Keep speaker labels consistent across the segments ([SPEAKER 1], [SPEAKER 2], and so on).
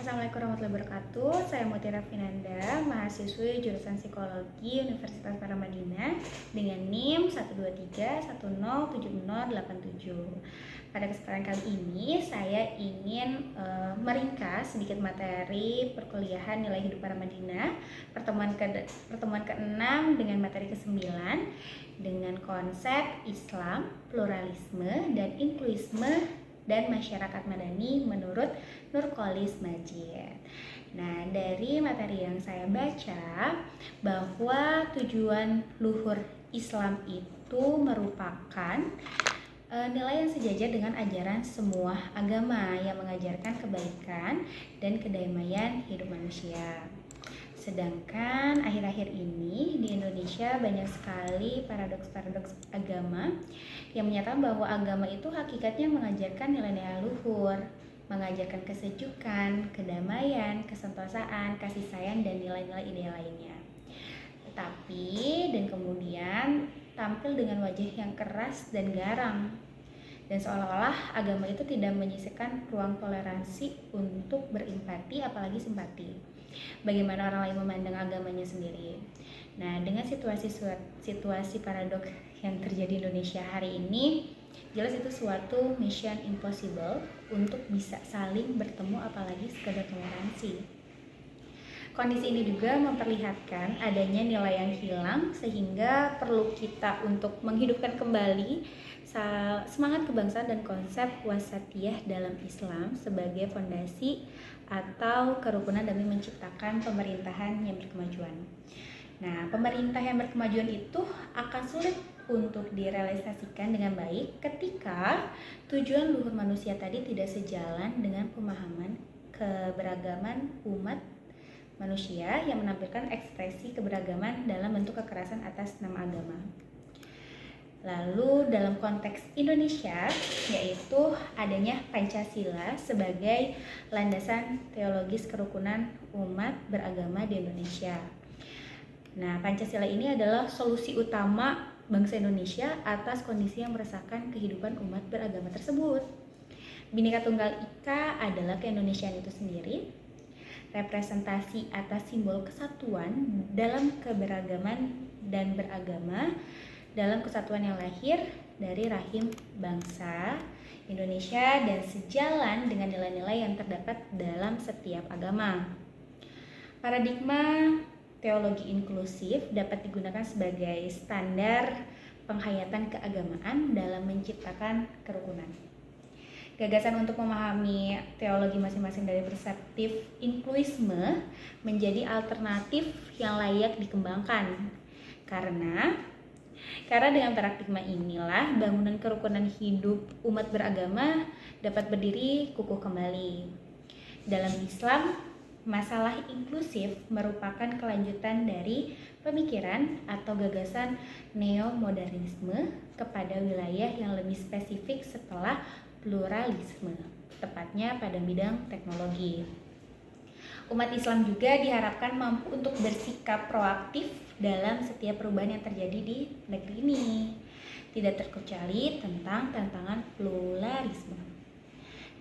[SPEAKER 1] Assalamualaikum warahmatullahi wabarakatuh. Saya Mutiara Finanda, mahasiswi jurusan Psikologi Universitas Paramadina dengan NIM 123107087. Pada kesempatan kali ini saya ingin meringkas sedikit materi perkuliahan nilai hidup Paramadina pertemuan ke-6 dengan materi ke-9 dengan konsep Islam, pluralisme, dan inklusivisme dan masyarakat madani menurut Nurcholish Majid. Nah, dari materi yang saya baca bahwa tujuan luhur Islam itu merupakan nilai yang sejajar dengan ajaran semua agama yang mengajarkan kebaikan dan kedamaian hidup manusia. Sedangkan akhir-akhir ini di Indonesia banyak sekali paradoks-paradoks agama yang menyatakan bahwa agama itu hakikatnya mengajarkan nilai-nilai luhur, mengajarkan kesejukan, kedamaian, kesentosaan, kasih sayang, dan nilai-nilai ideal lainnya. Tetapi dan kemudian tampil dengan wajah yang keras dan garang, dan seolah-olah agama itu tidak menyisihkan ruang toleransi untuk berempati apalagi simpati. Bagaimana orang lain memandang agamanya sendiri. Nah, dengan situasi paradoks yang terjadi di Indonesia hari ini, jelas itu suatu mission impossible untuk bisa saling bertemu apalagi sekedar toleransi. Kondisi ini juga memperlihatkan adanya nilai yang hilang sehingga perlu kita untuk menghidupkan kembali semangat kebangsaan dan konsep wasatiyah dalam Islam sebagai fondasi atau kerukunan demi menciptakan pemerintahan yang berkemajuan. Nah, pemerintah yang berkemajuan itu akan sulit untuk direalisasikan dengan baik ketika tujuan luhur manusia tadi tidak sejalan dengan pemahaman keberagaman umat manusia yang menampilkan ekspresi keberagaman dalam bentuk kekerasan atas nama agama. Lalu dalam konteks Indonesia, yaitu adanya Pancasila sebagai landasan teologis kerukunan umat beragama di Indonesia. Nah, Pancasila ini adalah solusi utama bangsa Indonesia atas kondisi yang meresahkan kehidupan umat beragama tersebut. Bhinneka Tunggal Ika adalah keindonesiaan itu sendiri, representasi atas simbol kesatuan dalam keberagaman dan beragama dalam kesatuan yang lahir dari rahim bangsa Indonesia dan sejalan dengan nilai-nilai yang terdapat dalam setiap agama. Paradigma teologi inklusif dapat digunakan sebagai standar penghayatan keagamaan dalam menciptakan kerukunan. Gagasan untuk memahami teologi masing-masing dari perspektif inklusivisme menjadi alternatif yang layak dikembangkan karena dengan paradigma inilah bangunan kerukunan hidup umat beragama dapat berdiri kukuh kembali. Dalam Islam, masalah inklusif merupakan kelanjutan dari pemikiran atau gagasan neomodernisme kepada wilayah yang lebih spesifik setelah pluralisme, tepatnya pada bidang teknologi. Umat Islam juga diharapkan mampu untuk bersikap proaktif dalam setiap perubahan yang terjadi di negeri ini, tidak terkecuali tentang tantangan pluralisme.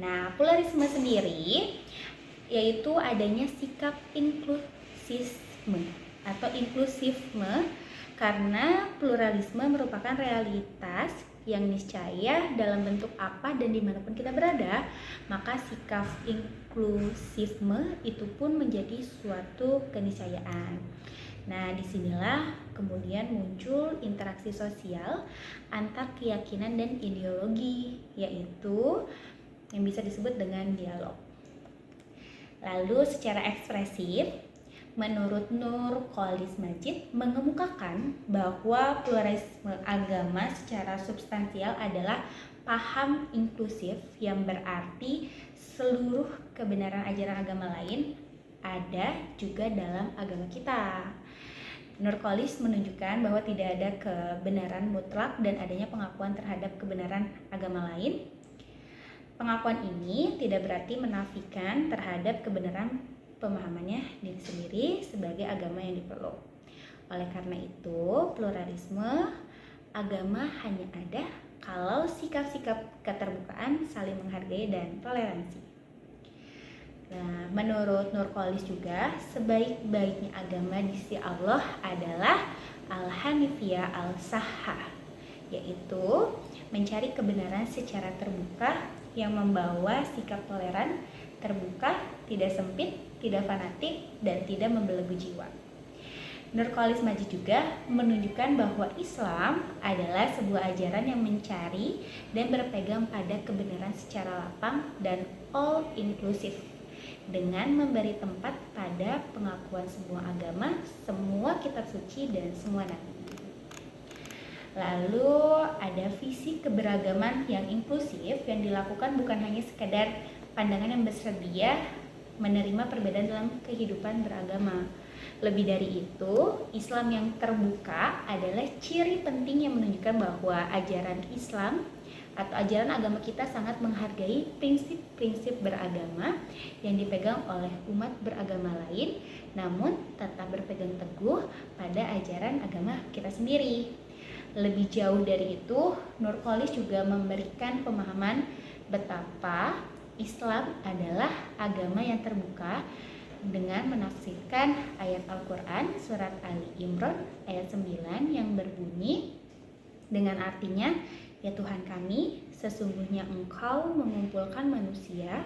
[SPEAKER 1] Nah, pluralisme sendiri yaitu adanya sikap inklusisme atau inklusifme, karena pluralisme merupakan realitas yang niscaya dalam bentuk apa dan dimanapun kita berada, maka sikap inklusifme itu pun menjadi suatu keniscayaan. Nah, disinilah kemudian muncul interaksi sosial antar keyakinan dan ideologi, yaitu yang bisa disebut dengan dialog. Lalu secara ekspresif, menurut Nurcholish Majid mengemukakan bahwa pluralisme agama secara substansial adalah paham inklusif yang berarti seluruh kebenaran ajaran agama lain ada juga dalam agama kita. Nurcholish menunjukkan bahwa tidak ada kebenaran mutlak dan adanya pengakuan terhadap kebenaran agama lain. Pengakuan ini tidak berarti menafikan terhadap kebenaran pemahamannya diri sendiri sebagai agama yang dipeluk. Oleh karena itu, pluralisme agama hanya ada kalau sikap-sikap keterbukaan, saling menghargai, dan toleransi. Nah, menurut Nurcholish juga, sebaik-baiknya agama di sisi Allah adalah al-hanifiyah al-sahhah, yaitu mencari kebenaran secara terbuka yang membawa sikap toleran, terbuka, tidak sempit, tidak fanatik, dan tidak membelenggu jiwa. Nurcholish Madjid juga menunjukkan bahwa Islam adalah sebuah ajaran yang mencari dan berpegang pada kebenaran secara lapang dan all inclusive, dengan memberi tempat pada pengakuan semua agama, semua kitab suci, dan semua nabi. Lalu ada visi keberagaman yang inklusif yang dilakukan bukan hanya sekedar pandangan yang bersedia menerima perbedaan dalam kehidupan beragama. Lebih dari itu, Islam yang terbuka adalah ciri penting yang menunjukkan bahwa ajaran Islam atau ajaran agama kita sangat menghargai prinsip-prinsip beragama yang dipegang oleh umat beragama lain, namun tetap berpegang teguh pada ajaran agama kita sendiri. Lebih jauh dari itu, Nurcholish juga memberikan pemahaman betapa Islam adalah agama yang terbuka dengan menafsirkan ayat Al-Quran surat Ali Imran ayat 9 yang berbunyi dengan artinya, ya Tuhan kami, sesungguhnya Engkau mengumpulkan manusia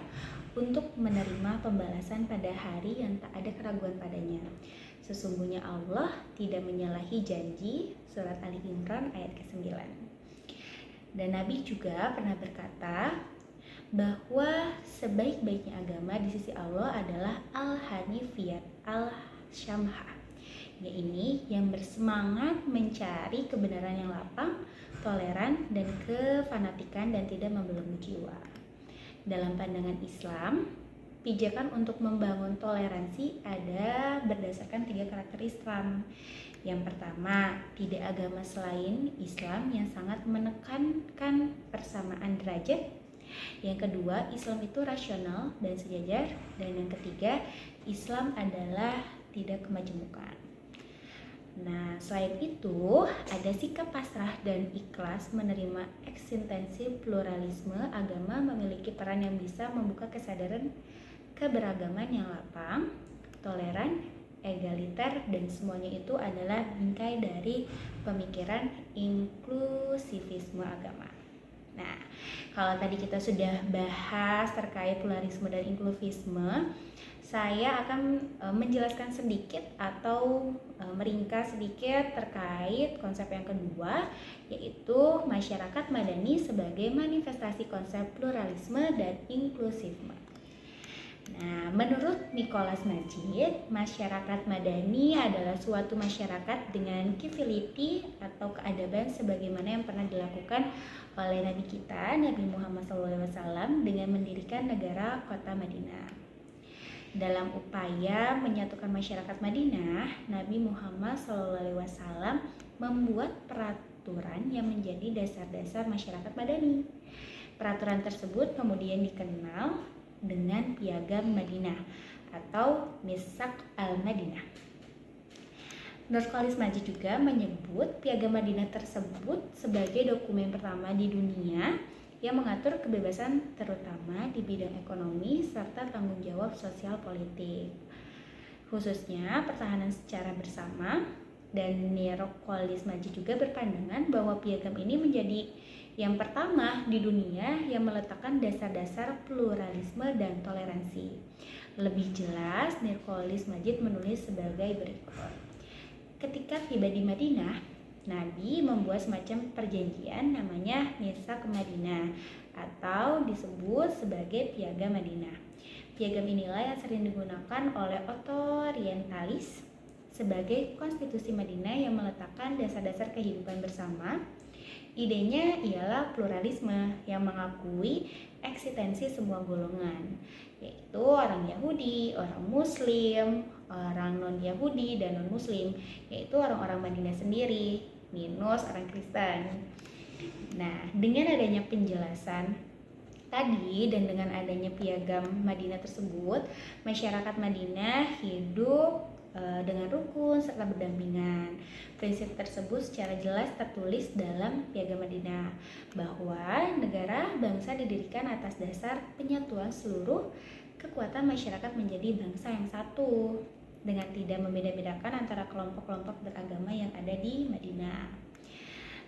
[SPEAKER 1] untuk menerima pembalasan pada hari yang tak ada keraguan padanya. Sesungguhnya Allah tidak menyalahi janji, surat Ali Imran ayat ke-9. Dan Nabi juga pernah berkata bahwa sebaik-baiknya agama di sisi Allah adalah al-hanifiyat al-syamhah, yaitu yang bersemangat mencari kebenaran yang lapang, toleran, dan kefanatikan dan tidak membelenggu jiwa. Dalam pandangan Islam, pijakan untuk membangun toleransi ada berdasarkan 3 karakter Islam. Yang pertama, tidak agama selain Islam yang sangat menekankan persamaan derajat. Yang kedua, Islam itu rasional dan sejajar. Dan yang ketiga, Islam adalah tidak kemajemukan. Nah, selain itu, ada sikap pasrah dan ikhlas menerima eksistensi pluralisme agama memiliki peran yang bisa membuka kesadaran keberagaman yang lapang, toleran, egaliter, dan semuanya itu adalah bingkai dari pemikiran inklusivisme agama. Nah, kalau tadi kita sudah bahas terkait pluralisme dan inklusivisme, saya akan menjelaskan sedikit atau meringkas sedikit terkait konsep yang kedua, yaitu masyarakat madani sebagai manifestasi konsep pluralisme dan inklusisme. Nah, menurut Nurcholish Madjid, masyarakat madani adalah suatu masyarakat dengan civility atau keadaban sebagaimana yang pernah dilakukan oleh Nabi kita, Nabi Muhammad SAW, dengan mendirikan negara kota Madinah. Dalam upaya menyatukan masyarakat Madinah, Nabi Muhammad SAW membuat peraturan yang menjadi dasar-dasar masyarakat madani. Peraturan tersebut kemudian dikenal dengan Piagam Madinah atau Mitsaq al-Madinah. Nurcholish Madjid juga menyebut Piagam Madinah tersebut sebagai dokumen pertama di dunia yang mengatur kebebasan terutama di bidang ekonomi serta tanggung jawab sosial politik, khususnya pertahanan secara bersama. Dan Nurcholish Madjid juga berpandangan bahwa piagam ini menjadi yang pertama di dunia yang meletakkan dasar-dasar pluralisme dan toleransi. Lebih jelas, Nurcholish Madjid menulis sebagai berikut. Ketika tiba di Madinah, Nabi membuat semacam perjanjian namanya Mitsaq Madinah atau disebut sebagai Piagam Madinah. Piagam inilah yang sering digunakan oleh orientalis sebagai konstitusi Madinah yang meletakkan dasar-dasar kehidupan bersama. Idenya ialah pluralisme yang mengakui eksistensi semua golongan, yaitu orang Yahudi, orang Muslim, orang non-Yahudi, dan non-Muslim, yaitu orang-orang Madinah sendiri, minus orang Kristen. Nah, dengan adanya penjelasan tadi dan dengan adanya Piagam Madinah tersebut, masyarakat Madinah hidup dengan rukun serta berdampingan. Prinsip tersebut secara jelas tertulis dalam Piagam Madinah bahwa negara bangsa didirikan atas dasar penyatuan seluruh kekuatan masyarakat menjadi bangsa yang satu dengan tidak membeda-bedakan antara kelompok-kelompok beragama yang ada di Madinah.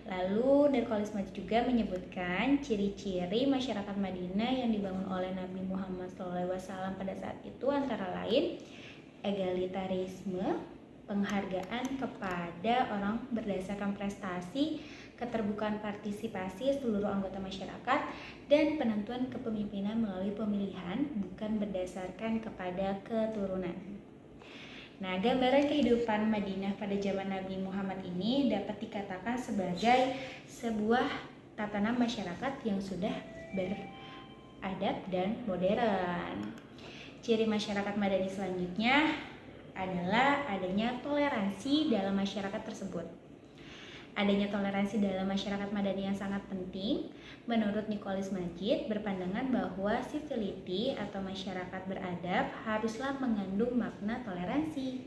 [SPEAKER 1] Lalu Nurcholish Madjid juga menyebutkan ciri-ciri masyarakat Madinah yang dibangun oleh Nabi Muhammad SAW pada saat itu antara lain egalitarisme, penghargaan kepada orang berdasarkan prestasi, keterbukaan partisipasi seluruh anggota masyarakat, dan penentuan kepemimpinan melalui pemilihan bukan berdasarkan kepada keturunan. Nah, gambaran kehidupan Madinah pada zaman Nabi Muhammad ini dapat dikatakan sebagai sebuah tatanan masyarakat yang sudah beradab dan modern. Ciri masyarakat Madani selanjutnya adalah adanya toleransi dalam masyarakat tersebut. Adanya toleransi dalam masyarakat Madani yang sangat penting. Menurut Nurcholish Madjid berpandangan bahwa civility atau masyarakat beradab haruslah mengandung makna toleransi,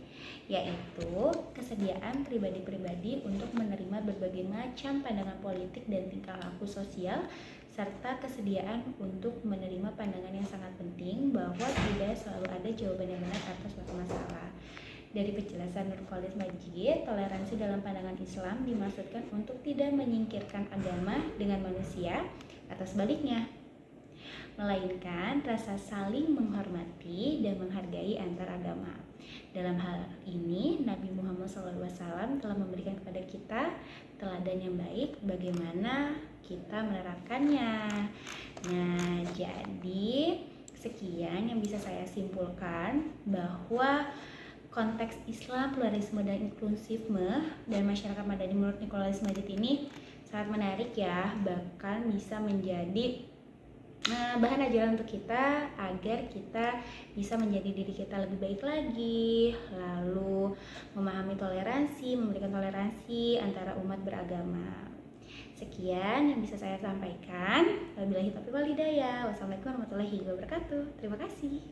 [SPEAKER 1] yaitu kesediaan pribadi-pribadi untuk menerima berbagai macam pandangan politik dan tingkah laku sosial, serta kesediaan untuk menerima pandangan yang sangat penting bahwa tidak selalu ada jawaban yang benar atas suatu masalah. Dari penjelasan Nurcholish Madjid, toleransi dalam pandangan Islam dimaksudkan untuk tidak menyingkirkan agama dengan manusia atau sebaliknya, melainkan rasa saling menghormati dan menghargai antar agama. Dalam hal ini, Nabi Muhammad SAW telah memberikan kepada kita teladan yang baik bagaimana kita menerapkannya. Nah, jadi sekian yang bisa saya simpulkan bahwa konteks Islam, pluralisme dan inklusifme dan masyarakat Madani menurut Nurcholish Madjid ini sangat menarik ya, bahkan bisa menjadi bahan ajaran untuk kita agar kita bisa menjadi diri kita lebih baik lagi, lalu memahami toleransi, memberikan toleransi antara umat beragama. Sekian yang bisa saya sampaikan. Wabillahi taufiq wal hidayah. Wassalamualaikum warahmatullahi wabarakatuh. Terima kasih.